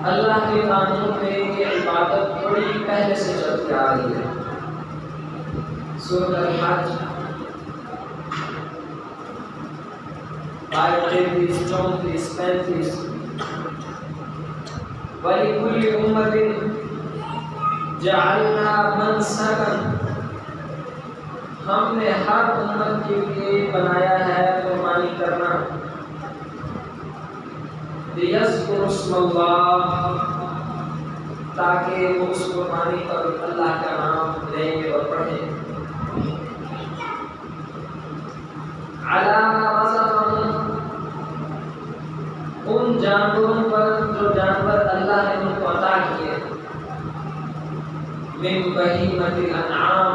اللہ کے قانون میں یہ عبادت بڑی پہلے سے چلتی آ رہی ہے۔ سورۃ الحج آیت 33 34 35 وَلِكُلِّ أُمَّةٍ جَعَلْنَا مَنسَكًا، ہم نے ہر امت کے لیے بنایا ہے قربانی کرنا، لِيَذْكُرُوا اسْمَ اللَّهِ، تاکہ وہ اس قربانی پر اللہ کا نام لیں اور پڑھیں، عَلَىٰ مَا رَزَقَهُمْ، ان جانوروں پر جو جانور اللہ نے ان کو عطا کیے، من بہیمۃ الانعام،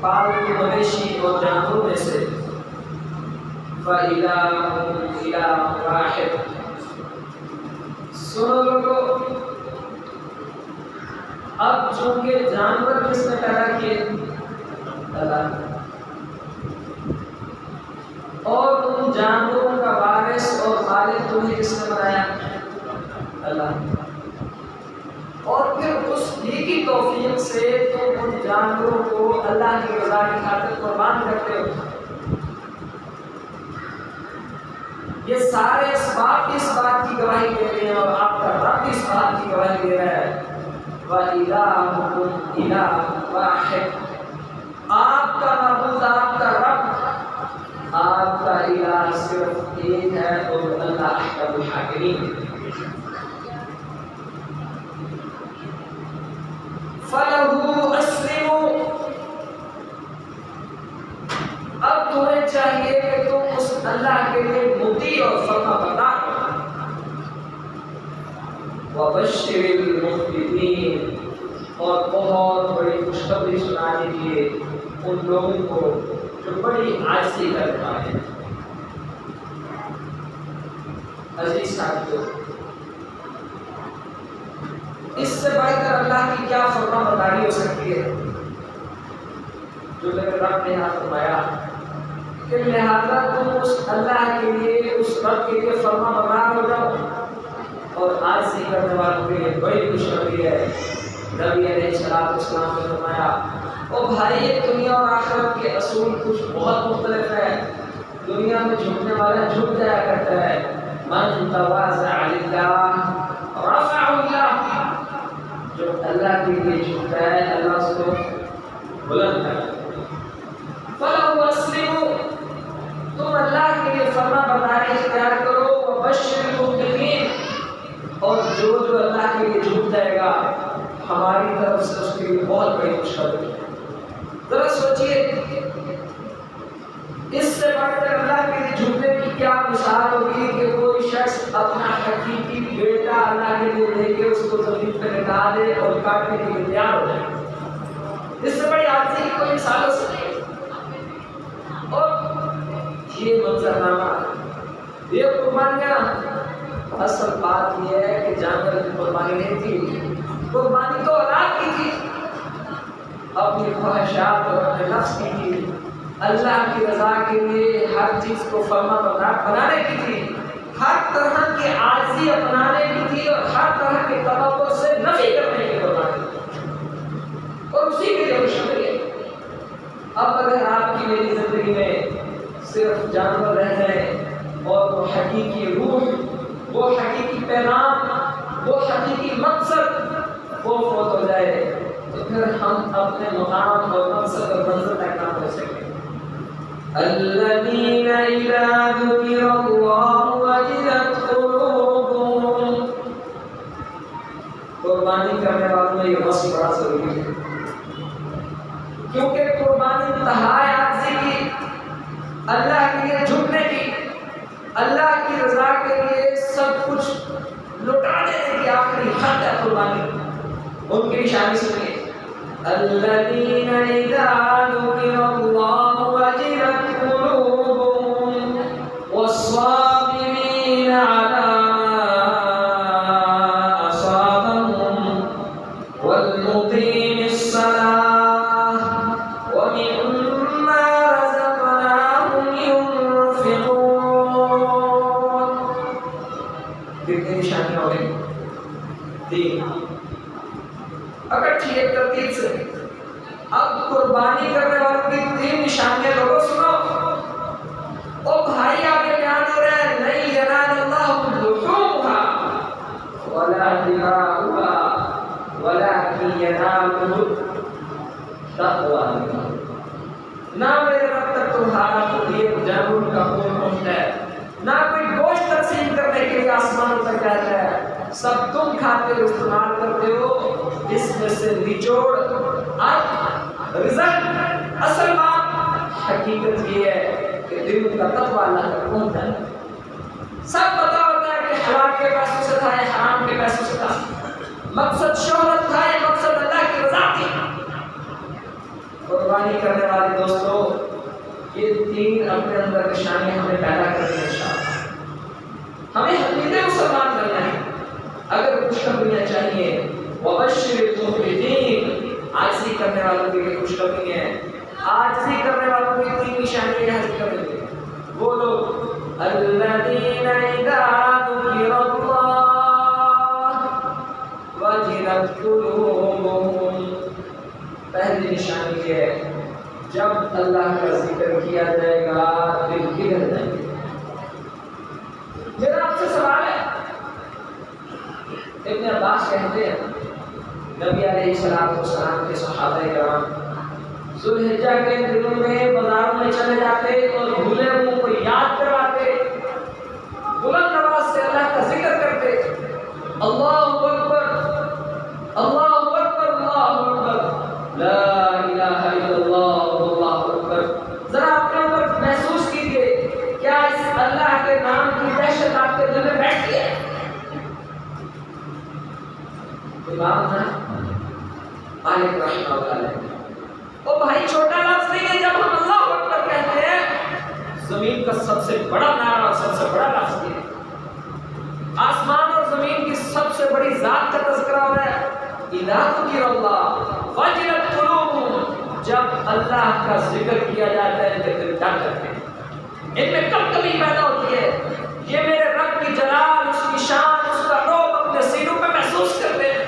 پالتو مویشی اور جانوروں میں سے، فَإِلَٰهُكُمْ إِلَٰهٌ وَاحِدٌ، سنو لوگو، اب چونکہ جانور کس نے پیدا کیے؟ اللہ، اور ان جانوروں کا وارث اور خالق تمہیں کس نے بنایا؟ اللہ، اور پھر اس ہی کی توفیق سے تم ان جانوروں کو اللہ کی رضا کی خاطر قربان کرتے ہو۔ یہ سارے اسباب اس بات کی گواہی دے رہے ہیں، اور آپ کا رب اس بات کی گواہی دے رہا ہے، وَإِلَٰهُكُمْ إِلَٰهٌ وَاحِدٌ، آپ کا معبود، آپ کا رب، آپ کا الہ صرف ایک ہے، اور اللہ احکم الحاکمین۔ فَلَهُ أَسْلِمُوا، اب تمہیں چاہیے کہ تم اس اللہ کے لیے مطیع اور فرما بردار ہو۔ وَبَشِّرِ الْمُخْبِتِينَ، اور بہت بڑی خوشخبری سنا دیجیے ان لوگوں کو جو بڑی عاجزی کرنے والے ہیں۔ عزیز ساتھیو، اس سے بڑھ کر اللہ کی کیا فرما برداری ہو سکتی ہے؟ جو میرے رب نے یہاں فرمایا کہ لہذا تم اس اللہ کے لیے، اس رب کے لیے فرما بردار ہو جاؤ، اور عاجزی کرنے والوں کے لیے بڑی خوشخبری ہے۔ نبی علیہ السلام نے فرمایا، او بھائی، دنیا اور آخرت کے اصول کچھ بہت مختلف ہے۔ دنیا میں جھکنے والا جھک جایا کرتا ہے، من تواضع للہ رفعہ اللہ، جو اللہ کے لیے جھکتا ہے اللہ اس کو بلند کرتا ہے۔ فَلَهُ أَسْلِمُوا، تم اللہ کے لیے فرما برداری اختیار کرو، وَبَشِّرِ الْمُخْبِتِينَ، اور جو اللہ کے لیے جھک جائے گا ہماری طرف سے اس کے لیے بہت بڑی خوشخبری ہے۔ ذرا سوچئے، اس سے بڑھ کر اللہ کے لیے جھکنے کی کیا مثال ہوگی کہ کوئی شخص اپنا حقیقی بیٹا اللہ کے لیے لے کے اس کو زمین پہ لٹا دے اور کاٹنے کے لیے تیار ہو جائے۔ اس سے بڑی عاجزی کی کوئی مثال ہو سکتی ہے؟ اور یہ منظرنامہ، یہ قربانیاں، اصل بات یہ ہے کہ جانور کی قربانی نہیں تھی، قربانی تو اولاد کی تھی، اپنی خواہشات اور اپنے نفس کی تھی، اللہ کی رضا کے لیے ہر چیز کو فرما بردار بنانے کی تھی، ہر طرح کی عاجزی اپنانے کی تھی، اور ہر طرح کے تکبر سے نفی کرنے کی قربانی تھی، اور اسی کے لیے خوشخبری ہے۔ اب اگر آپ کی میری زندگی میں صرف جانور رہ جائیں اور وہ حقیقی روح، وہ حقیقی پیغام، وہ حقیقی مقصد وہ فوت ہو جائے، تو پھر ہم اپنے مقام اور مقصد اور منزل تک نہ پہنچ سکیں۔ الذین اذا ذکر اللہ وجلت قلوبهم، قربانی کرنے والوں میں یہ وصف بڑا ضروری ہے، کیونکہ قربانی انتہائی عاجزی کی، اللہ کے لیے جھکنے کی، اللہ کی رضا کے لیے سب کچھ لٹا دینے کی آخری حد ہے قربانی۔ ان کی نشانی سنیے، الذین اذا ذکر اللہ وجلت قلوبهم والصابرین علی ما اصابهم والمقیم الصلاۃ ومما رزقناهم ينفقون۔ کتنی نشانیاں ہو گئی؟ دین. اکٹھی ایک ترتیب سے اب قربانی کرنے والوں کی 3 نشانیاں لوگوں سنو. او بھائی آگے بیان ہو رہا ہے نہیں ینال اللہ لحومها ولا دماؤها ولكن يناله التقوى منكم. نہ میرے رب تک تمہارا قریب جانور کا خون پہنچتا ہے، نہ کوئی گوشت تقسیم کرنے کے لیے آسمان تک جاتا ہے، سب تم کھاتے ہو استعمال کرتے ہو، اس میں سے نچوڑ اب رزق. اصل بات حقیقت یہ ہے کہ دل کا تقوی اللہ تک پہنچتا ہے. سب پتا ہوتا ہے کہ حلال کے پیسوں سے تھا یا حرام کے پیسوں سے تھا، مقصد شہرت تھا یا مقصد اللہ کی رضا تھی. قربانی کرنے والے دوستو یہ 3 اپنے اندر نشانیاں ہمیں پیدا کرنی ہیں. انشاءاللہ ہمیں حقیقی مسلمان بننا ہے. اگر خوشخبریاں چاہیے وبشر المخبتین، عاجزی کرنے والوں کے لیے خوشخبری ہے. عاجزی کرنے والوں کی 3 نشانیاں حاصل کریں گے. وہ لوگ الذین اذا ذکر اللہ وجلت قلوبهم. پہلی نشانی یہ ہے جب اللہ کا ذکر کیا جائے گا دل پگھل جائیں گے. میرا آپ سے سوال ہے، ابن عباس کہتے ہیں نبی علیہ السلام کے صحابہ کرام ذوالحجہ کے دنوں میں بازاروں میں چلے جاتے اور بھولے منہ کو یاد کرواتے، بلند آواز سے اللہ کا ذکر کرتے، اللہ اکبر اللہ اکبر اللہ اکبر لا الہ الا اللہ اللہ اکبر. ذرا اپنے اوپر محسوس کیجئے کیا اس اللہ کے نام کی دہشت آپ کے دل میں بیٹھتی ہے؟ امام مالک رحمہ اللہ علیہ وہ بھائی چھوٹا لفظ نہیں ہے. جب ہم اللہ اکبر کہتے ہیں زمین کا سب سے بڑا نعرہ اور سب سے بڑا لفظ ہے. آسمان اور زمین کی سب سے بڑی ذات کا تذکرہ ہو رہا ہے. اذا ذکر اللہ وجلت قلوبهم، جب اللہ کا ذکر کیا جاتا ہے تو دل ڈر جاتے ہیں. ان میں کب کمی پیدا ہوتی ہے؟ یہ میرے رب کی جلال، اس کی شان، اس کا رعب اپنے سینوں پہ محسوس کرتے ہیں.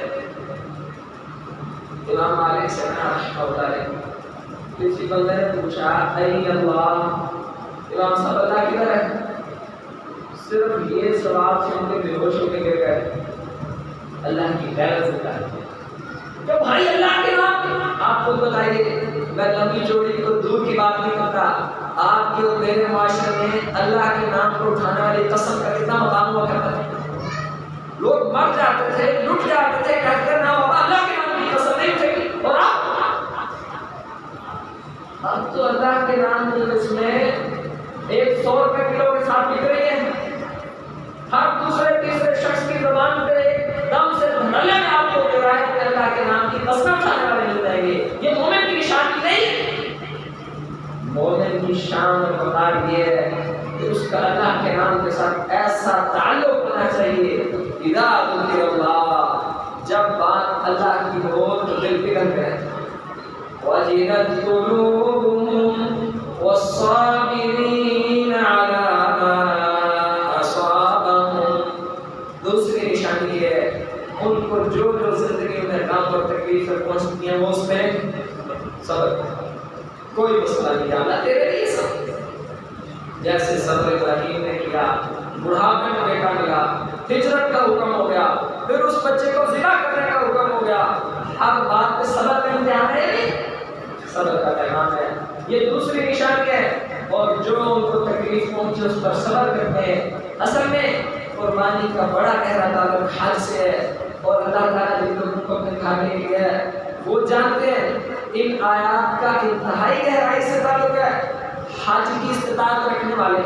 امام مالک سے رحمہ اللہ علیہ کسی بندے نے پوچھا این اللہ، امام صاحب اللہ کدھر ہے؟ صرف یہ سوال سن کے بے ہوش ہو کے گر گئے. اللہ کی غیرت سے کہا کہ بھائی اللہ کے نام آپ کو بتائیے. میں لمبی چوڑی کو دور کی بات نہیں کرتا، آپ کے اور میرے معاشرے میں اللہ کے نام کو اٹھانے والی قسم کا کتنا مقام ہوا کرتا ہے. لوگ مر جاتے تھے، لٹ جاتے تھے، کہتے نہ ہوگا اللہ کے نام کی قسم نہیں اٹھے گی. اور اب تو اللہ کے نام کی اس میں 100 روپے کلو کے ساتھ بک رہی ہے. ہر دوسرے تیسرے شخص کی زبان پہ دم سے دھڑلے میں آپ کو روایت میں اللہ کے نام کی قسم کھانے والے مل جائیں گے. یہ مومن کی نشانی نہیں. مومن کی شان اور وقار یہ ہے کہ اس کا اللہ کے نام کے ساتھ ایسا تعلق ہونا چاہیے. اذا ذکر اللہ، جب بات اللہ کی ہو تو دل پگھل گئے. وجلت قلوبهم والصابرین علی ما اصابهم. دوسری نشانی ہے ان کو جو زندگی میں غم اور تکلیف پہنچتی ہیں وہ اس میں صبر. کوئی مسئلہ نہیں اللہ تیرے لیے سب. جیسے صبر ابراہیم نے کیا، بڑھاپے میں بیٹا ملا، ہجرت کا حکم ہو گیا، پھر اس بچے کو ذبح کرنے کا حکم ہو گیا. ہر بات پہ صبر کا امتحان ہے، صبر کا پیغام ہے. یہ دوسری نشانی ہے. اور جو ان کو تکلیف پہنچے اس پر صبر کرتے ہیں. اصل میں قربانی کا بڑا گہرا تعلق حج سے ہے، اور اللہ تعالیٰ جن لوگوں کو اپنے کھانے کے لیے ہے وہ جانتے ہیں ان آیات کا انتہائی گہرائی سے تعلق ہے. حج کی استطاعت رکھنے والے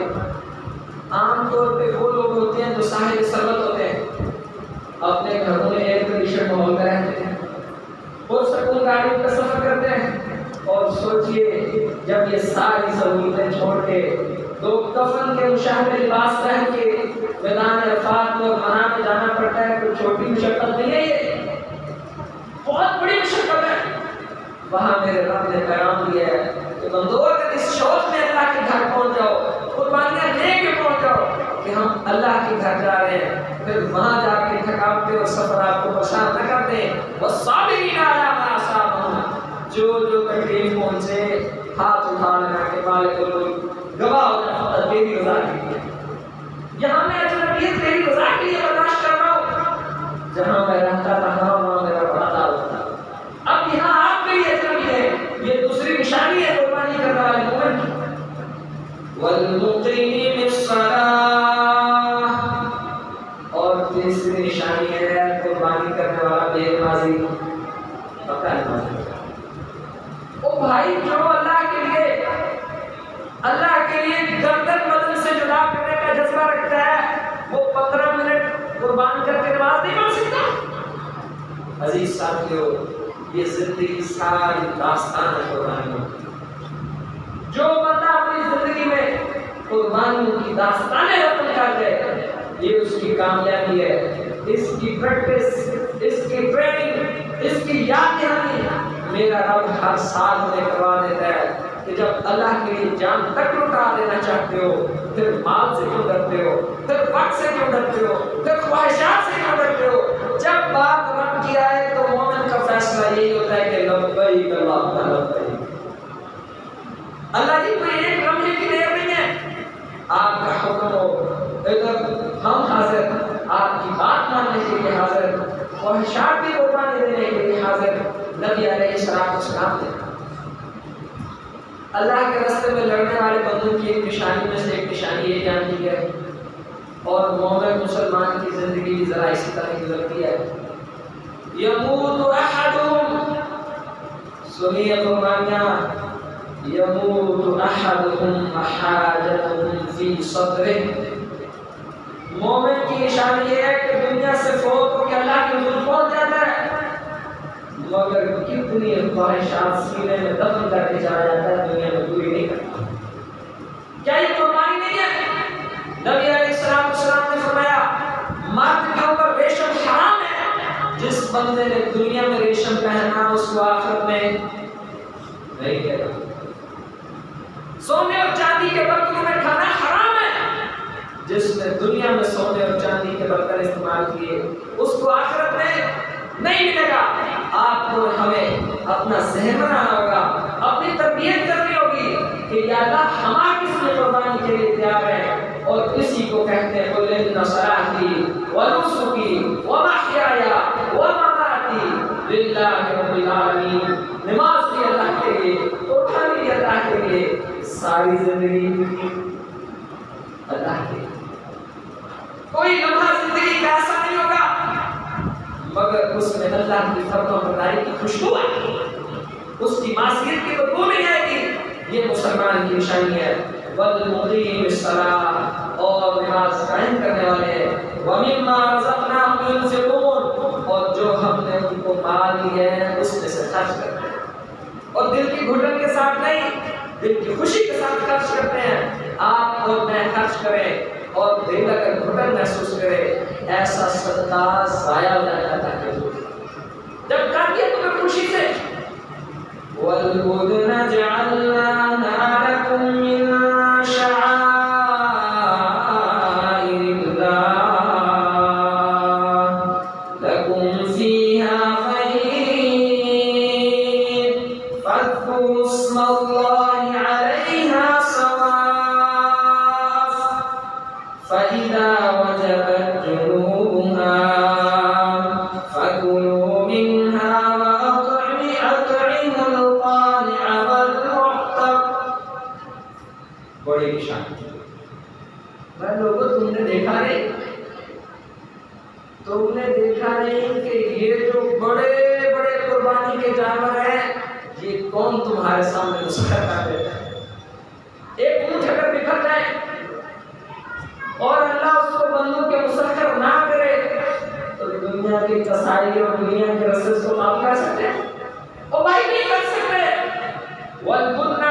عام طور پہ وہ لوگ ہوتے ہیں جو صاحب ثروت ہوتے ہیں، اپنے گھروں میں ایئر کنڈیشن ماحول میں رہتے ہیں، اور سکون گاڑیوں پہ سفر کرتے ہیں. اور سوچئے جب یہ ساری سہولتیں چھوڑ کے دو کفن کے مشابہ لباس پہن کے میدان عرفات میں اور منع میں جانا پڑتا ہے، کوئی چھوٹی مشقت نہیں ہے، یہ بہت بڑی مشقت ہے. وہاں میرے رب نے پیغام دیا ہے کہ بندو اگر اس شوق میں اللہ کے گھر پہنچ جاؤ، قربانیاں لے کے پہنچ جاؤ، کہ ہم اللہ کے گھر جا رہے ہیں، پھر وہاں جا کے تھکاوٹیں اور سفر آپ کو پریشان نہ کر دیں۔ والصابرین علی ما اصابہم، جو تکلیف پہنچے ہاتھ اٹھا لینا کہ مالک الملک گواہ ہو جائے تیری رضا کے لیے، یہاں میں اجنبیت تیری رضا کے لیے برداشت کر رہا ہوں، جہاں میں رہتا تھا وہاں میرا بڑا تعلق تھا، اب یہاں آپ کے لیے اجنبی ہے، یہ دوسری نشانی ہے قربانی کرنے والے مومن کی۔ والمقیم الصلاۃ، اور تیسری نشانی ہے قربانی کرنے والا بے نمازی، پتہ ہے نمازی او بھائی جو اللہ کے لیے گردن بدن سے جدا کرنے کا جذبہ رکھتا ہے، وہ 15 منٹ قربان کر کے نماز نہیں پڑھ سکتا۔ عزیز ساتھیو، یہ زندگی ساری داستان ہے قربانیوں کی۔ جو بندہ اپنی زندگی میں قربانیوں کی داستانیں ختم کر دے، یہ اس کی کامیابی ہے، اس کی پریکٹس، اس کی ٹریننگ، اس کی یاد دہانی میرا رب ہر سال میں کروا دیتا ہے کہ جب اللہ کے لیے جان تک لٹا دینا چاہتے ہو، پھر مال سے کیوں ڈرتے ہو، پھر وقت سے کیوں ڈرتے ہو، پھر خواہشات سے کیوں ڈرتے ہو؟ جب بات رب کی آئے تو مومن کا فیصلہ یہی ہوتا ہے کہ لبیک اللہم لبیک۔ اللہ جی کوئی ایک لمحے کی دیر نہیں ہے، آپ کا حکم ہو ادھر ہم حاضر، آپ کی بات ماننے کے لیے حاضر، خواہشات بھی قربانی دینے کے لیے حاضر۔ نبی علیہ السلام نے اللہ کے راستے میں لڑنے والے بندوں کی ایک نشانی میں سے ایک نشانی یہ جان دی ہے، اور مومن مسلمان کی زندگی بھی ذرا اسی طرح گزرتی ہے۔ یموت احدہم، سنیے قربانیاں، یموت احدہم حاجتہم فی صدرہ، مومن کی نشانی یہ ہے کہ دنیا سے فوت ہو کے اللہ کے حضور پہنچ جاتا ہے، مگر کتنی خواہشات سینے میں دفن کر کے چلا جاتا ہے، دنیا میں پوری نہیں کرتا۔ کیا یہ قربانی نہیں ہے؟ نبی علیہ السلام نے فرمایا مرد کے اوپر ریشم حرام ہے، جس بندے نے دنیا میں ریشم پہنا اس کو آخرت میں نہیں کہتا۔ سونے اور چاندی کے برتنوں میں کھانا حرام ہے، جس نے دنیا میں سونے اور چاندی کے برتن استعمال کیے اس کو آخرت میں نہیں ملے گا۔ آپ کو ہمیں اپنا ذہن بنانا ہوگا، اپنی تربیت کرنی ہوگی کہ یا اللہ ہمارے کس میں قربانی کے لیے تیار ہے، اور اسی کو کہتے ہیں قل ان صلاتی ونسکی ومحیای ومماتی للہ رب العالمین، نماز بھی اللہ کے لیے، قربانی بھی اللہ کے لیے، ساری زندگی اللہ کے لیے۔ کوئی لمحہ زندگی کا ایسا نہیں ہوگا مگر اس میں اللہ کی فرما برداری کی خوشبو آئے گی، اس کی معصیت کی بدبو نہیں آئے گی۔ یہ مسلمان کی نشانی ہے۔ والمقیم الصلاۃ، اور نماز قائم کرنے والے، ومما رزقناہم ينفقون، اور جو ہم نے ان کو مال دی ہے اس میں سے خرچ کرتے ہیں، اور دل کی گھٹن کے ساتھ نہیں، دل کی خوشی کے ساتھ خرچ کرتے ہیں۔ آپ اور میں خرچ کریں اور دل اگر گھٹن محسوس کرے، ایسا صدقہ ضائع ہو جاتا ہے جب کر دیا تمہیں خوشی سے۔ وَالْبُدْنَ جَعَلْنَاهَا لَكُم مِّن شَعَائِرِ اللَّهِ لَكُمْ فِيهَا خَيْرٌ فَاذْكُرُوا اسْمَ اللَّهِ عَلَيْهَا صَوَافَّ فَإِذَا وَجَبَتْ جُنُوبُهَا فَكُلُوا مِنْهَا وَأَطْعِمُوا الْقَانِعَ وَالْمُعْتَرَّ۔ بڑی نشان میں لوگوں، تم نے دیکھا نہیں کہ یہ جو بڑے بڑے قربانی کے جانور ہیں، یہ کون تمہارے سامنے مسخر کر دیتا ہے؟ ایک اونٹ اگر بکھر جائے اور اللہ اس کو بندوں کے مسخر نہ کرے تو دنیا کی کسائی اور دنیا کے رسل کو معاف کر سکتے ہیں؟ اور بھائی نہیں کر سکتے۔ والبدن،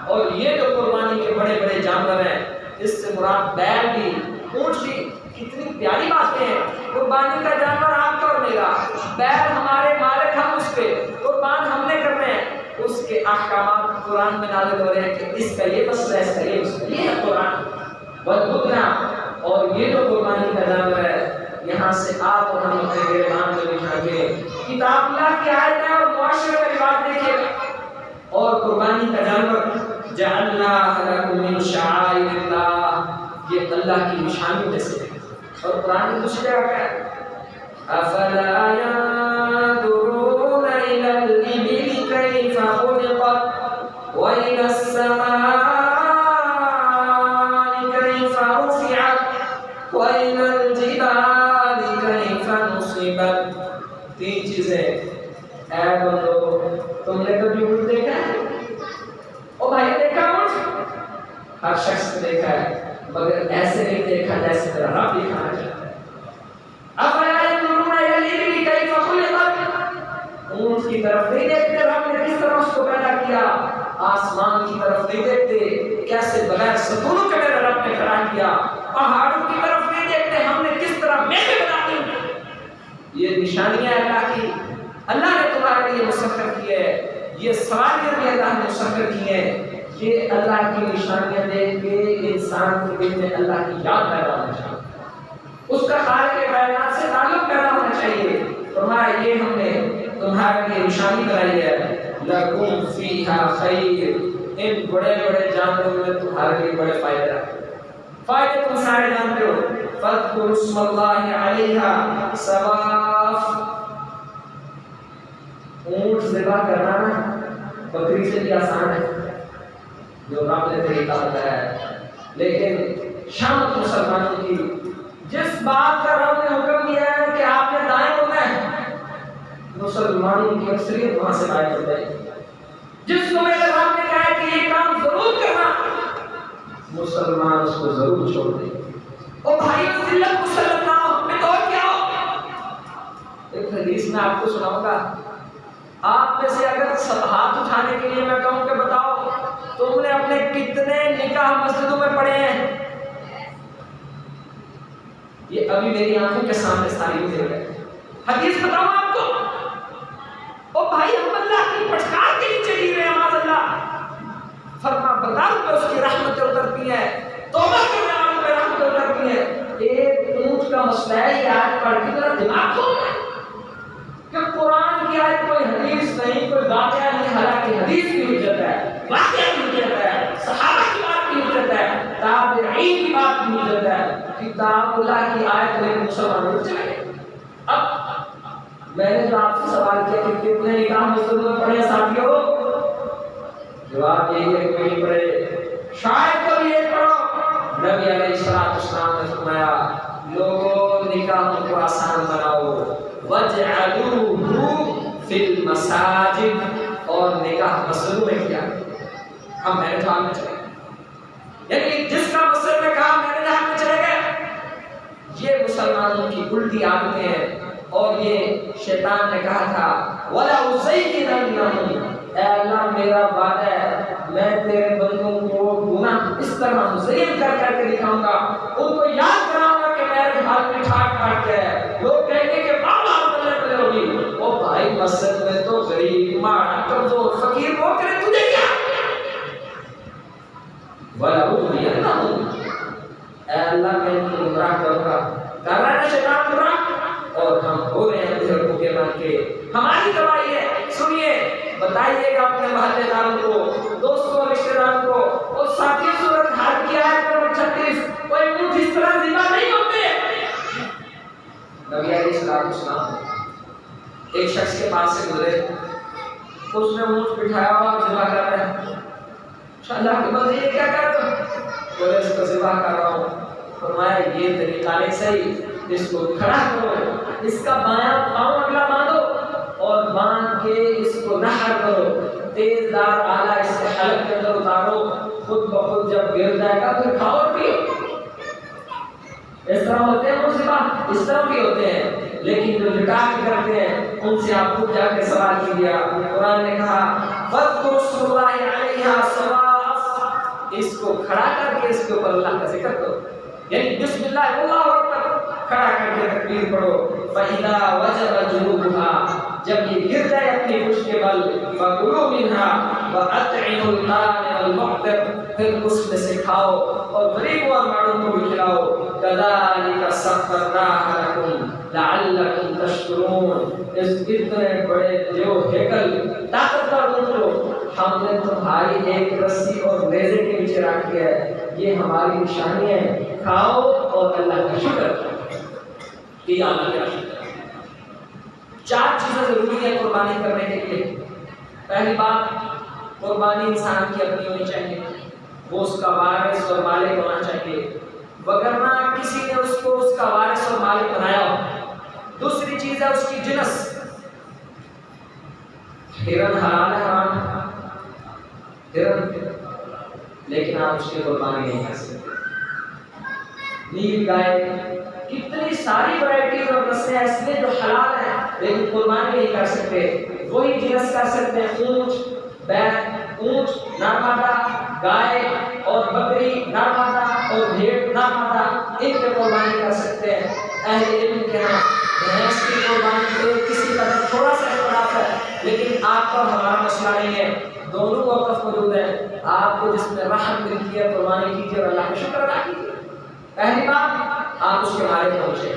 اور یہ جو قربانی کے بڑے بڑے جانور ہیں، اس سے مراد بیل بھی، اونٹ بھی، کتنی پیاری باتیں ہیں۔ قربانی کا جانور آپ کا اور میرا، بیل ہمارے مالک، ہم اس پہ قربان ہم نے کرنے ہیں، اس کے احکامات قرآن میں نازل ہو رہے ہیں کہ اس کا یہ مسئلہ ہے، اس کا یہ مسئلہ، یہ ہے قرآن۔ والبدن، اور یہ جو قربانی کا جانور ہے یہاں سے آپ اور ہم اپنے گریبان میں بٹھا کے کتاب اللہ کی آیت ہے اور معاشرے میں رواج دیکھے اور قربانی کا جانور جعلنا لکم من شعائر اللہ یہ اللہ کی نشانی میں سے ہے اور قرآن کی دوسری جگہ کیا ہے افلا ينظرون الى الابل كيف خلقت والى السماء كيف رفعت والى الجبال كيف نصبت تین چیزیں اے بندو تم نے کبھی اونٹ دیکھا ہے او بھائی دیکھا اونٹ ہر شخص نے دیکھا ہے مگر ایسے نہیں دیکھا جیسے تیرا رب دکھانا چاہتا ہے افلا ينظرون الى الابل كيف خلقت اونٹ کی طرف نہیں دیکھتے رب نے کس طرح اس کو پیدا کیا آسمان کی طرف نہیں دیکھتے کیسے بغیر ستونوں کے میرے رب نے کھڑا کیا پہاڑوں کی طرف نہیں دیکھتے ہم نے کس طرح میوے بنا دی یہ نشانیاں اللہ کی اللہ نے تمہارے لیے مسخر کی ہے یہ سواریاں بھی اللہ نے مسخر کی ہیں یہ اللہ کی نشانیاں دیکھ کے انسان کے دل میں اللہ کی یاد پیدا ہونا چاہیے اس کا خالق کائنات سے تعلق پیدا ہونا چاہیے فرمایا یہ ہم نے تمہارے لیے نشانی بنائی ہے لکم فیہا خیر ان بڑے بڑے جانوروں میں تمہارے لیے بڑے فائدے ہیں فائدے تم سارے جانتے ہو فاذکروا اسم اللہ علیہا صواف اونٹ ذبح کرنا بکری سے بھی آسان ہے جو رب نے طریقہ بتایا ہے لیکن شامت مسلمانوں کی جس بات کا رب نے حکم دیا ہے کہ آپ نے دائیں ہونا ہے مسلمانوں کی اکثریت وہاں سے بائیں ہو جائے جس کو میرے رب نے کہا ہے کہ یہ کام ضرور کرنا مسلمان اس کو ضرور چھوڑ دیں او بھائی ذلت مسلط نہ ہو میں تو کیا ہو ایک حدیث میں آپ کو سناؤں گا آپ میں سے اگر سب ہاتھ اٹھانے کے لیے میں کہوں کہ بتاؤ تم نے اپنے کتنے نکاح مسجدوں میں پڑھے ہیں یہ ابھی میری آنکھوں کے سامنے ساری ہو گئے حدیث بتاؤں آپ کو او بھائی ہم اللہ کی پٹکار کے نیچے جی رہے ہیں معاذ اللہ فرما بردار پر اس کی رحمتیں اترتی ہیں توبہ کرنے والوں پر رحمتیں اترتی ہیں ایک اونٹ کا مسئلہ ہے یہ آیت پڑھ کے ذرا دماغ کھولنا کہ قرآن کی آیت کوئی حدیث نہیں کوئی واقعہ نہیں حالانکہ حدیث کی حجت ہے واقعہ کی حجت ہے صحابہ کی بات کی حجت ہے تابعین کی بات کی حجت ہے کتاب اللہ کی آیت میں مسلمان چلے اب میں نے جو آپ سے سوال کیا کہ کتنے نکاح مسلموں میں پڑھے ساتھیوں جواب یہی ہے کہ نہیں پڑھے شاید کبھی ایک پڑھو نبی علیہ السلام نے فرمایا لوگوں نکاحوں کو آسان بناؤ وَجْعَلُوهُ فِي الْمَسَاجِدِ اور نکاح مسجدوں میں کیا ہم میرے جہاں میں چلے گئے یعنی جس کا مسجد میں کہا میرے جہاں میں چلے گئے یہ مسلمانوں کی الٹی عادتیں ہیں اور یہ شیطان نے کہا تھا وَلَا أُزَيِّنَنَّهُمْ اے اللہ میرا وعدہ ہے میں تیرے بندوں کو گناہ اس طرح مزین کر کر کے دکھاؤں گا ان کو یاد کراؤں گا کہ میرے ہاتھ میں ٹھاٹ ٹھاٹ کے ہے لوگ کہیں گے کہ بابا بلے بلے ہوگی او بھائی مسجد میں تو غریب ماڑا کمزور فقیر وہ کرے تجھے کیا وَلَا أُزَيِّنَنَّهُمْ اے اللہ میں ان کو گمراہ کروں گا کر رہا ہے شیطان گمراہ اور ہم ہو رہے ہیں بزرگوں کے مان کے ہماری گواہی ہے سنیے بتائیے گا اپنے محلے داروں کو دوستوں رشتہ داروں کو اور ساتھی صورت حال کی آیت نمبر 36 کوئی اونٹ اس طرح ذبح نہیں ہوتے نبی علیہ السلام ایک شخص کے پاس سے گزرے اس نے اونٹ بٹھایا اور ذبح کر رہا ہے اللہ کے بندے یہ کیا کر رہے ہو بولے اس کو ذبح کر رہا ہوں فرمایا یہ طریقہ نہیں صحیح اس کو کھڑا کرو اس کا بایاں پاؤں اگلا باندھو اور باندھ کے اس کو نحر کرو تیز دار آلہ اس کے حلق کے اندر اتارو خود بخود جب گر جائے گا پھر کھاؤ اور پیو اس طرح ہوتے ہیں ذبح اس طرح بھی ہوتے ہیں لیکن جو لٹا کے کرتے ہیں ان سے آپ خود جا کے سوال کیجیے قرآن نے کہا فَاذْكُرُوا اسْمَ اللَّهِ عَلَيْهَا صَوَافَ اس کو کھڑا کر کے اس کے اوپر اللہ کا ذکر کرو یعنی بسم اللہ اللہ اکبر کھڑا کر کے تکبیر پڑھو فَإِذَا وَجَبَ جُنُوبُهَا جب یہ گر جائے اپنی پشت کے بل فَكُلُوا مِنْهَا وَأَطْعِمُوا الْقَانِعَ وَالْمُعْتَرَ، پھر اس میں سے کھاؤ اور غریبوں اور ماڑوں کو بھی کھلاؤ. كَذَلِكَ سَخَّرْنَاهَا لَكُمْ لَعَلَّكُمْ تَشْكُرُونَ. اس اتنے بڑے جو ہیکل طاقتور اونٹوں ہم نے تمہاری ایک رسی اور نیزے کے نیچے رکھ دیا ہے، یہ ہماری نشانی ہے. کھاؤ اور اللہ کا شکر کرو. یہ اللہ کا شکر. 4 چیزیں ضروری ہیں قربانی کرنے کے لیے. پہلی بات، قربانی انسان کی اپنی ہونی چاہیے، وہ اس کا وارث اور مالک ہونا چاہیے، وگرنہ کسی نے اس کو اس کا وارث اور مالک بنایا ہو. دوسری چیز ہے اس کی جنس. ہرن حلال ہے، حرام ہے؟ ہرن، لیکن آپ اس کی قربانی نہیں کر سکتے. نیل گائے، کتنی ساری ورائٹیز اور نسلیں ایسی ہیں جو حلال ہیں لیکن قربانی نہیں کر سکتے. وہی جنس کر سکتے ہیں اونٹ، بیل، اونٹ نرمادہ، گائے اور بکری نرمادہ اور بھیڑ نرمادہ، ان کے قربانی کر سکتے ہیں. اہل علم کے ہاں بھینس کی قربانی پہ کسی طرح تھوڑا سا اختلاف ہے، لیکن آپ کا ہمارا مسئلہ نہیں ہے، دونوں موقف موجود ہیں. آپ کو جس میں راحت ملتی ہے قربانی کیجیے اور اللہ کا شکر ادا کیجیے. پہلی بات، آپ اس کے بارے میں پہنچے.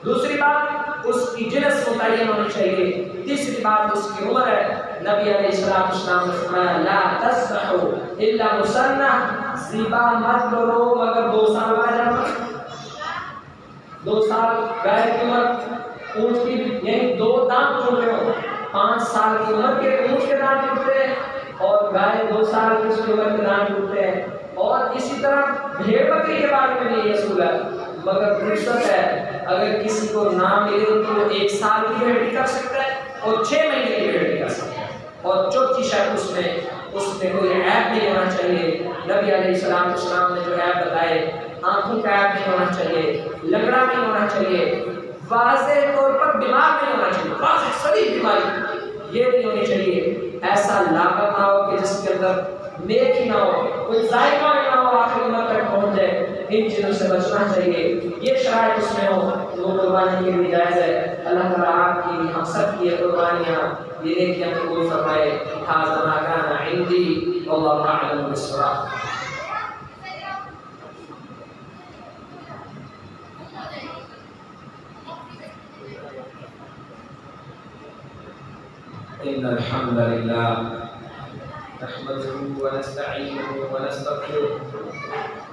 دوسری بات، اس کی جنس متعین ہونی چاہیے. تیسری بات، اس کی عمر ہے. نبی علیہ السلام نے فرمایا لا تذبحوا الا مسنہ، ذبح مت کرو مگر 2 سال کا جب 2 سال گائے کی عمر، اونٹ کی یعنی 2 دانت ٹوٹے ہو. 5 سال کی عمر کے اونٹ کے دانت ٹوٹتے ہیں اور گائے 2 سال کی اس کی عمر کے دانت ٹوٹتے ہیں. اور اسی طرح بھیڑ بکری کے بارے میں بھی یہ اصول ہے، مگر فرصت ہے اگر کسی کو نہ ملے تو وہ 1 سال کی بھیڑ بھی کر سکتا ہے اور 6 مہینے کی بھیڑ بھی کر سکتا ہے. اور چوتھی شرط اس میں کوئی عیب نہیں ہونا چاہیے. نبی علیہ السلام نے جو عیب بتائے، آنکھوں کا عیب نہیں ہونا چاہیے، لنگڑا نہیں ہونا چاہیے، واضح طور پر بیمار نہیں ہونا چاہیے، واضح شدید بیماری یہ نہیں ہونی چاہیے. ایسا لاقت نہ ہو کہ جس کے اندر نیک ہی نہ ہو، کوئی ذائقہ ہی نہ ہو، آخری عمر تک پہنچ جائے. ان چیزوں سے بچنا چاہیے. یہ شرائط اس میں ہو تو وہ قربانی کے لیے جائز ہے. اللہ تعالیٰ آپ کی ہم سب کی قربانیاں یہ نیکیاں قبول فرمائے. ھذا ما کان عندی واللہ اعلم بالصواب. ان الحمد لله نحمده ونستعينه ونستغفره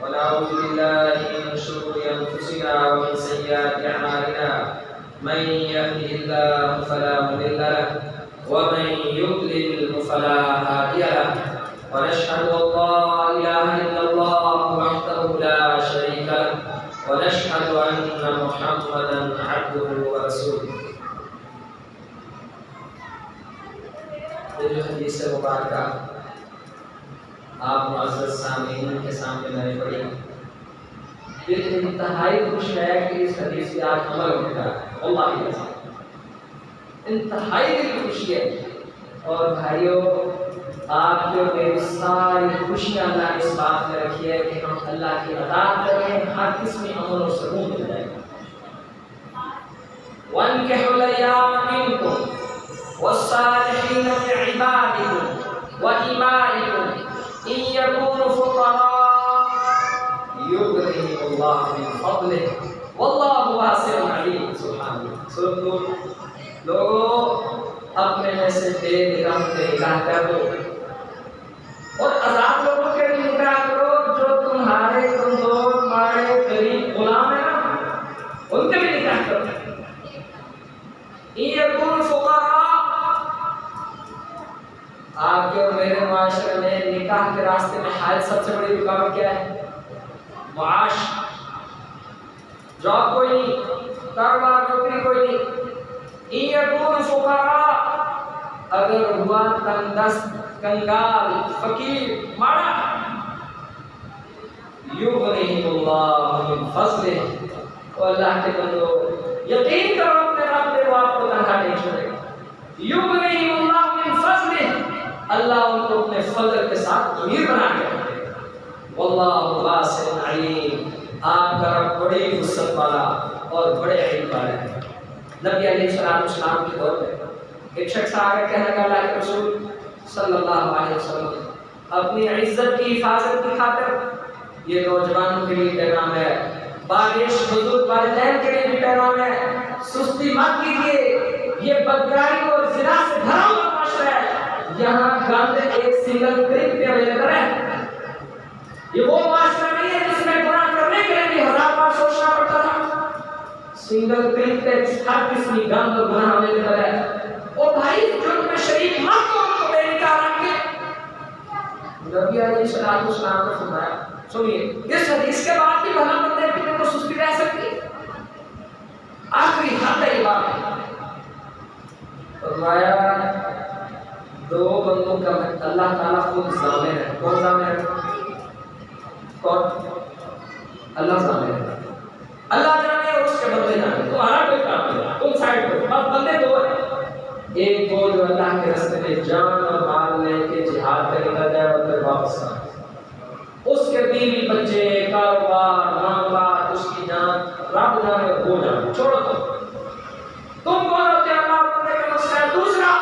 ونعوذ بالله من شرور انفسنا ومن سيئات اعمالنا. من يهده الله فلا مضل له ومن يضلل فلا هادي له. ونشهد ان لا اله الا الله وحده لا شريك له ونشهد ان محمدا عبده ورسوله. یہ جو حدیث مبارکہ آپ معزز سامعین کے سامنے میں نے پڑھی، یہ انتہائی خوش ہے کہ اس حدیث سے آج عمل ہوتا ہے. اللہ کی قسم انتہائی دل کی خوشی ہے. اور بھائیوں، آپ جو میری ساری خوشیاں اللہ نے اس بات میں رکھی ہے کہ ہم اللہ کی اطاعت کریں، ہر قسم امن و سکون مل جائے. وَانكِحُوا الْأَيَامَ مِنكُمْ والصالحين من عبادكم وإمائكم إن يكونوا فقراء يغنيهم الله من فضله والله واسع عليم. سبحان اللہ. سن لوگوں، اپنے میں سے بے نگاہ کے نکاح کر دو اور آزاد لوگوں کے بھی نکاح کرو جو تمہارے کمزور ماڑے غریب غلام ہیں نا، ان کے بھی نکاح کرو. إن يكونوا فقراء، آپ کے اور میرے معاشرے میں نکاح کے راستے میں حائل سب سے بڑی رکاوٹ کیا ہے؟ معاش. جاب کوئی نہیں، کاروبار نوکری کوئی نہیں. إن يكونوا فقراء، اگر ہوا تنگ دست، کنگال، فقیر، ماڑا، يغنيهم الله من فضله. اور اللہ کے بندو یقین کرو اپنے رب پہ، وہ آپ کو تنہا نہیں چھوڑے گا. يغنيهم الله من فضله، اللہ ان کو اپنے فضل کے ساتھ امیر بنا کے رکھے گا. واللہ واسع علیم، آپ کا رب بڑی وسعت والا اور بڑے علم والا ہے. نبی علیہ السلام کے دور میں ایک شخص آگے کہنے لگا اللہ کے رسول صلی اللہ علیہ وسلم اپنی عزت کی حفاظت کی خاطر یہ نوجوانوں کے لیے پیغام ہے، بارش بزرگ والدین کے لیے بھی پیغام ہے، سستی مت کیجیے، یہ بدکاری اور زنا سے بھرا ہوا معاشرہ ہے، یہاں گند ایک سنگل کلک پہ اویلیبل ہے۔ یہ وہ معاشرہ نہیں ہے جس میں گناہ کرنے کے لیے ہزار بار سوچنا پڑتا تھا، سنگل کلک پہ ہر قسم کی گند اور گناہ اویلیبل ہے۔ اور بھائی جن میں شریک مت ہو ان کو بے نکاح رکھے۔ نبی علیہ السلام نے فرمایا، سنیے اس حدیث کے بعد بھی بھلا بندے پینے کو سستی رہ سکتی، آخری حد ہے یہ بات۔ فرمایا دو بندوں کا اللہ تعالیٰ خود ضامن ہے۔ کون ضامن ہے؟ کون؟ اللہ ضامن ہے، اللہ جانے اور اس کے بندے جانے، تمہارا کوئی کام نہیں، تم سائڈ کرو، بس بندے دو ہیں، ایک وہ جو اللہ کے راستے میں جان اور مال لے کے جہاد پہ نکل جائے اور پھر واپس آئے، اس کے بیوی بچے کاروبار معاملات اس کی جان رب جانے اور وہ جانے، چھوڑو تم کون ہوتے ہیں؟ اللہ بندے کا مسئلہ ہے۔ دوسرا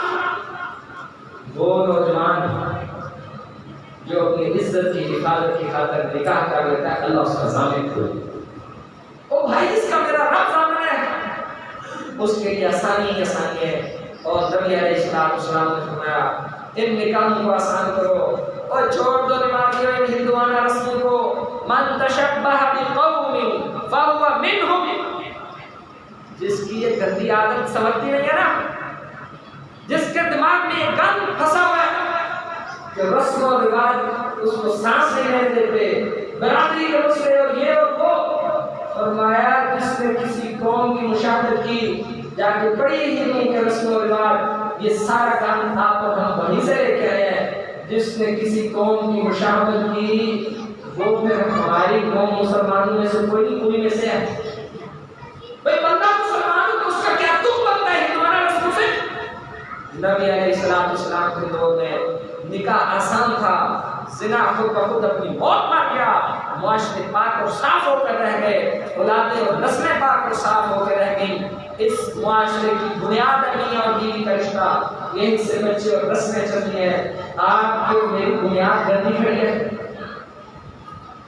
وہ نوجوان جو اپنی عزت کی حفاظت کی خاطر نکاح کر لیتا ہے، اللہ اس کا ضامن کھول۔ او بھائی جس کا میرا رب ضامن ہے اس کے لیے آسانی آسانی ہے، اور نبی علیہ السلام نے فرمایا ان نکاحوں کو آسان کرو اور چھوڑ دو نمازیوں ان ہندوانہ رسموں کو، من تشبہ بقوم فہو منہم، جس کی یہ گندی عادت سمجھتی نہیں ہے نا، جس کے دماغ میں یہ گند پھنسا ہوا ہے کہ رسم و رواج اس کو سانس نہیں دیتے، برادری کے مسئلے اور یہ اور وہ، فرمایا جس نے کسی قوم کی مشاہدت کی جا کے بڑی ہی کے رسم و رواج، یہ سارا کام آپ اور ہم وہیں سے لے کے آئے ہیں، جس نے کسی قوم کی مشاہدت کی وہ پھر ہماری قوم مسلمانوں میں سے کوئی نہیں، کوئی میں سے ہے۔ بھئی بندہ مسلمان تو اس کا کیا تم بنتا ہے ہندوانہ رسم سے؟ نبی علیہ السلام کے دور میں نکاح آسان تھا، زنا خود بخود اپنی موت مار گیا، معاشرے پاک اور صاف ہو کر رہ گئے، اولادیں اور نسلیں پاک اور صاف ہو کر رہ گئیں۔ اس معاشرے کی بنیاد ہے میاں اور بیوی کا رشتہ، یہیں سے بچے اور نسلیں چلتی ہیں۔ آپ جو میری بنیاد گندی کھڑی ہے،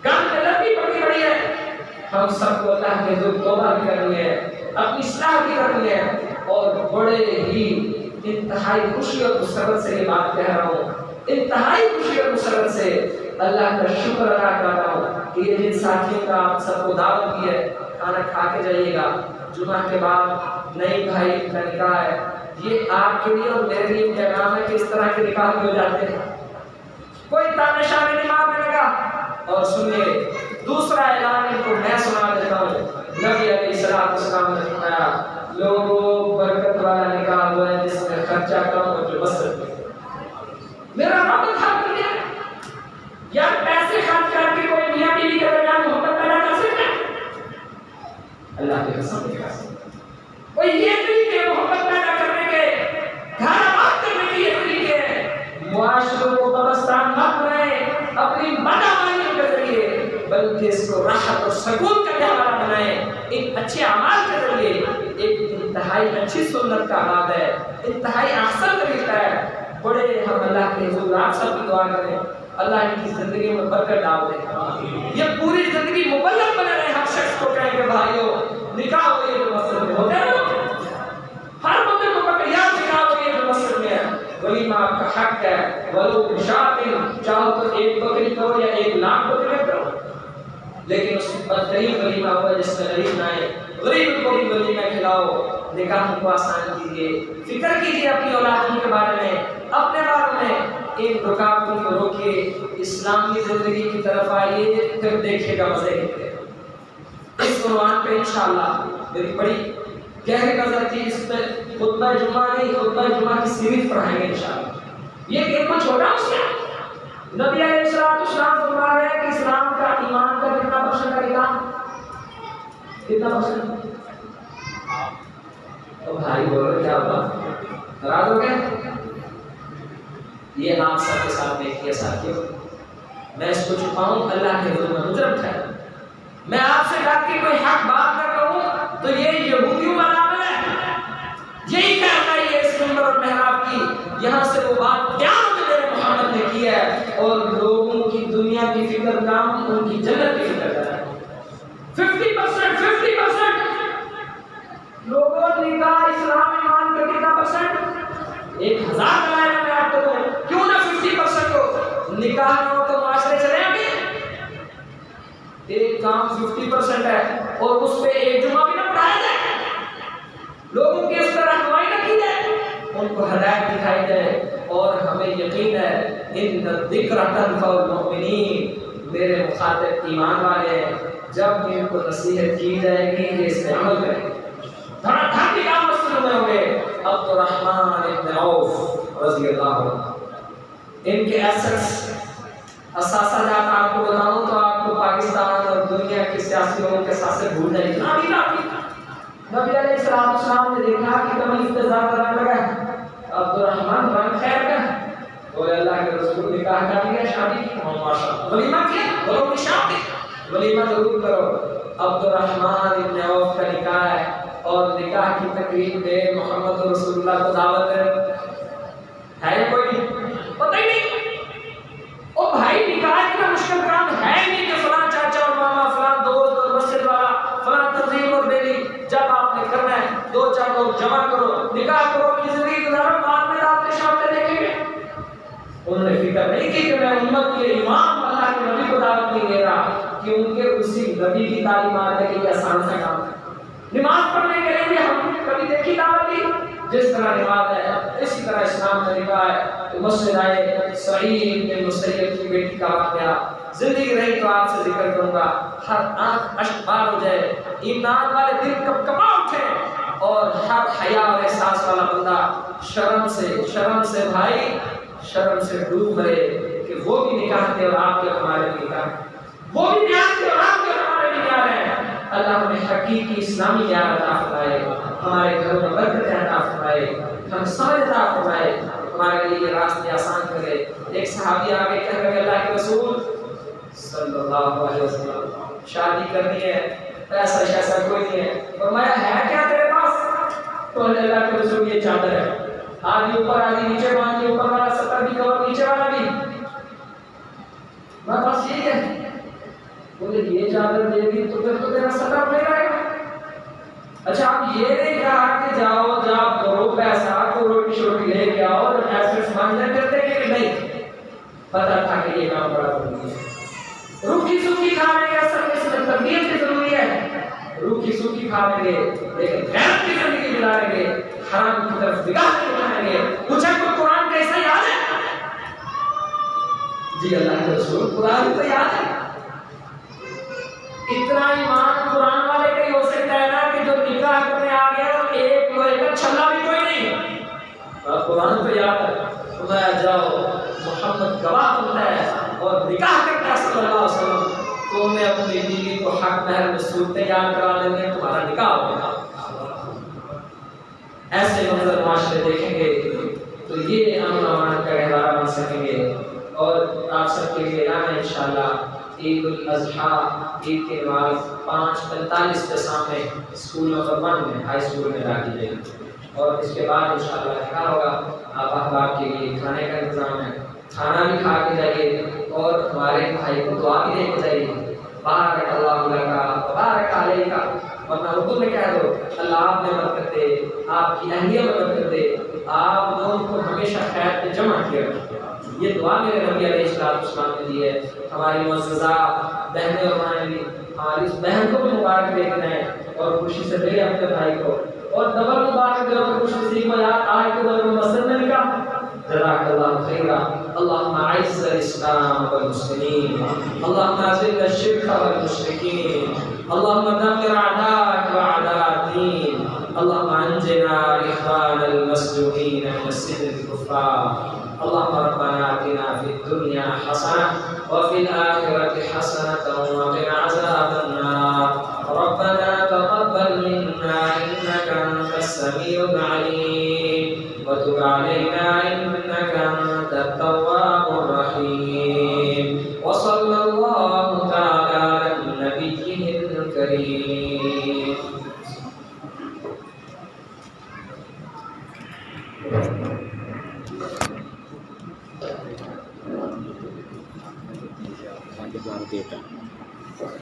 گند لمبی پڑی پڑی ہے، ہم سب کو اللہ کے حضور توبہ بھی کرنی ہے، اپنی اصلاح بھی کرنی ہے، اور بڑے ہی انتہائی خوشی اور مسرت سے یہ بات کہہ رہا ہوں، انتہائی خوشی اور مسرت سے اللہ کا شکر ادا کر رہا ہوں کہ یہ جن ساتھیوں کا آپ سب کو دعوت دی ہے، کھانا کھا کے جائیے گا، جمعہ کے بعد نئی بھائی کا نکاح ہے، یہ آپ کے لیے اور میرے لیے پیغام ہے کہ اس طرح کے نکاح ہو جاتے ہیں، کوئی تانے شانے نہیں مارنے لگا۔ اور سنیے دوسرا اعلان ان کو میں سنا دیتا ہوں، نبی علیہ السلام نے فرمایا لوگوں برکت والا نکاح ہوا ہے جس میں خرچہ کم اور جو مسرت میں۔ میرا رب خرچ کر دیا یا پیسے خرچ کر کے کوئی میاں بیوی کے درمیان محبت پیدا کر سکتا ہے؟ اللہ کی قسم کوئی یہ طریقے محبت پیدا کرنے کے، گھر آباد کرنے کے یہ طریقے ہیں، معاشروں کو قبرستان مت بنائیں اپنی بدعمالیوں کے ذریعے، بلکہ اس کو راحت اور سکون کا گہوارہ بنائیں ایک اچھے اعمال کے ذریعے۔ ایک انتہائی اچھی سنت کا عادت ہے، انتہائی احسن طریقہ ہے۔ بڑے ہم اللہ کے حضور آپ سب کی دعا کریں اللہ ان کی زندگی میں برکت ڈال دے، یہ پوری زندگی مبلغ بنے رہے۔ ہر شخص کو کہیں کہ بھائیو نکاح ہو گئی جو مسجد میں ہوتے ہیں، ہر بندے کو پکڑ یاد نکاح ہو گئی جو مسجد میں ہے، ولیمہ آپ کا حق ہے، ولو بشاطن، چاہو تو ایک بکری کرو یا 1,00,000 بکریاں کرو، لیکن اس کی بدترین ولیمہ ہوا جس میں غریب نہ آئے، غریب کو بھی ولیمہ کھلاؤ۔ نکاح کو آسان کیجیے، فکر کیجیے اپنی اولادوں کے بارے میں، اپنے بارے میں، ان رکاوٹوں کو روکیے، اسلامی زندگی کی طرف آئیے، پھر دیکھیے گا مزے کتنے۔ اس عنوان پہ انشاءاللہ میری بڑی گہری نظر تھی، اس پہ خطبہ جمعہ نہیں، خطبہ جمعہ کی سیریز پڑھائیں گے انشاءاللہ۔ یہ ایک کچھ چھوٹا مسئلہ، نبی علیہ السلام فرما رہے ہیں کہ اسلام کا ایمان کا کتنا پرسنٹ کرے گا؟ کتنا پرسنٹ؟ تو بھائی بولو کیا ہوا؟ ناراض ہو گئے؟ یہ آپ سب کے ساتھ دیکھیے ساتھیوں، میں اس کو چھپاؤں اللہ کے حضور میں مجرم ٹھہروں، میں آپ سے ڈر کے کوئی حق بات نہ کہوں تو یہ یہودیوں کا عمل ہے، یہی کہتا ہے یہ اس منبر اور محراب لوگوں نکاح اسلام ایمان کا کتنا پرسنٹ؟ 1000 بنایا میں آپ کو دوں، کیوں نہ 50% ہو؟ نکاح نہ ہو تو معاشرے چلے گا؟ ایک کام 50% ہے اور اس پہ ایک جمعہ بھی نہ پڑھایا جائے، لوگوں کی اس طرح رہنمائی نہ کی جائے، ان کو ہدایت دکھائی جائے۔ اور ہمیں یقین ہے ان الذکر تنفع المؤمنین، میرے مخاطب ایمان والے ہیں، جب ان کو نصیحت کی جائے گی یہ اس پہ عمل کریں گے۔ دھڑا دھڑ کے کام مسلم میں ہوں گے۔ عبد الرحمن ابن عوف رضی اللہ عنہ، ان کے ایسٹس اثاثہ جات آپ کو بتاؤں تو آپ کو پاکستان اور دنیا کے سیاسی لوگوں کے ساتھ سے بھول جائے گی۔ نبی علیہ السلام نے دیکھا کہ کمی انتظار کرنے لگا، عبد الرحمن رنگ خیر کا، بولے اللہ کے رسول نکاح کر لیا، شادی کی، ماشاءاللہ ولیمہ کیا، بولو نشان کی ولیمہ ضرور کرو۔ عبد الرحمن ابن عوف کا نکاح ہے اور نکاح کی تقریب میں محمد رسول اللہ کو دعوت ہے یا کوئی پتہ ہی نہیں؟ او بھائی نکاح اتنا مشکل کام ہے ہی نہیں کہ فلاں چاچا اور ماما، فلاں دوست اور مسجد والا، فلاں تنظیم اور بیلی، جب آپ نے کرنا ہے 2-4 لوگ جمع کرو، نکاح کرو، اپنی زندگی گزارو، بعد میں رات کے شام میں دیکھیں گے۔ انہوں نے فکر نہیں کی کہ میں امت کے امام اللہ کے نبی کو دعوت نہیں دے رہا، کیونکہ اسی نبی کی تعلیمات ہے کہ یہ آسان سا کام ہے۔ نماز پڑھنے کے لیے ہم کبھی دیکھی دعوت دی؟ جس طرح نماز ہے اسی طرح اسلام کا نکاح ہے۔ تو مسجد آئے، سعید بن مسیب کی بیٹی کا واقعہ، زندگی رہی تو آپ سے ذکر کروں گا، ہر آنکھ اشکبار ہو جائے، ایمان والے دل کب کبا اٹھے، اور ہر حیا اور احساس والا بندہ شرم سے بھائی شرم سے ڈوب گئے کہ وہ بھی نکاح تھے اور آپ کے ہمارے نکاح، وہ بھی نیاز تھے اور آپ کے ہمارے نکاح ہیں۔ اللہ ہمیں حقیقی اسلامی نیاز عطا فرمائے، ہمارے گھروں میں برکتیں عطا فرمائے، ہم سمجھ عطا فرمائے، ہمارے لیے یہ راستے آسان کرے۔ ایک صحابی آگے کہہ رہے اللہ کے رسول صلی اللہ علیہ وسلم شادی کرنی ہے، ایسا شیسا کوئی نہیں ہے، فرمایا ہے کیا تیرے پاس؟ تو اللہ کے رسول یہ چادر ہے، آدھی اوپر آدھی نیچے، باندھی اوپر والا سطر بھی اور نیچے والا بھی، میں بس یہی ہے۔ بولے یہ چادر دے دی تو پھر تو تیرا سطر نہیں رہے گا۔ اچھا آپ یہ نہیں کہا کہ جاؤ جاب کرو پیسہ کو روٹی شوٹی لے کے آؤ اور ایسے سمجھنے کرتے کہ نہیں؟ پتا تھا کہ یہ کام بڑا ضروری ہے۔ روکھی سوکھی کھانے کے اثر میں اس میں تربیت بھی ضروری ہے، روکھی سوکھی کھایں گے لیکن غیرت کی زندگی گزاریں گے، حرام کی طرف نگاہ نہیں اٹھائیں گے۔ مجھے کو قرآن کیسا یاد ہے؟ جی اللہ کے رسول قرآن تو یاد ہے۔ اتنا ایمان قرآن والے کا ہی ہو سکتا ہے نا کہ جو نکاح کرنے آ گیا اور ایک لوہے کا چھلا بھی کوئی نہیں، قرآن تو یاد ہے۔ خدا جاؤ محمد گواہ ہوتا ہے اور نکاح کرتا ہے صلی اللہ علیہ وسلم، تو میں اپنی بیوی کو حق مہر میں صورتیں یاد کرا دیں گے، تمہارا نکاح ہوگا۔ ایسے منظر معاشرے دیکھیں گے تو یہ امن و امان کا گہوارہ بن سکیں گے۔ اور آپ سب کے لیے اعلان ہے انشاءاللہ عید الاضحیٰ، عید کے بعد 5:45 کے سامنے اسکول نمبر 1 میں ہائی اسکول میں لا دی جائے گی، اور اس کے بعد انشاءاللہ نکاح ہوگا۔ آپ احباب کے لیے کھانے کا انتظام ہے، کھانا بھی کھا کے جائیے اور ہمارے بھائی کو دعا بھی دے کے جائیے۔ بارک اللہ لکا بارک علیکا، ورنہ اردو میں کہہ دو اللہ آپ نے برکت دے، آپ کی اہلیہ میں برکت دے، آپ لوگوں کو ہمیشہ خیر پہ جمع کیا۔ یہ دعا میرے نبی علیہ السلام نے دی ہے۔ ہماری معززہ بہنیں اور بھائیں بھی ہماری اس بہن کو بھی مبارک دے کے دیں اور خوشی سے دے اپنے بھائی کو، اور ڈبل مبارک دے اور خوش نصیب میں یاد آئے کہ دور میں مسجد میں نکاح۔ جزاک اللہ خیرا۔ اللهم اعز الاسلام والمسلمين، اللهم اذل الشرك والمشركين، اللهم دمر اعداءك واعداء الدين، اللهم انجنا اخوان المسجونين من السجن الكفار، اللهم ربنا آتنا في الدنيا حسنة وفي الآخرة حسنة وقنا عذاب النار، ربنا تقبل منا إنك أنت السميع العليم وتب علينا إنك أنت التواب الرحيم، وصلى الله تعالى على نبيه الكريم۔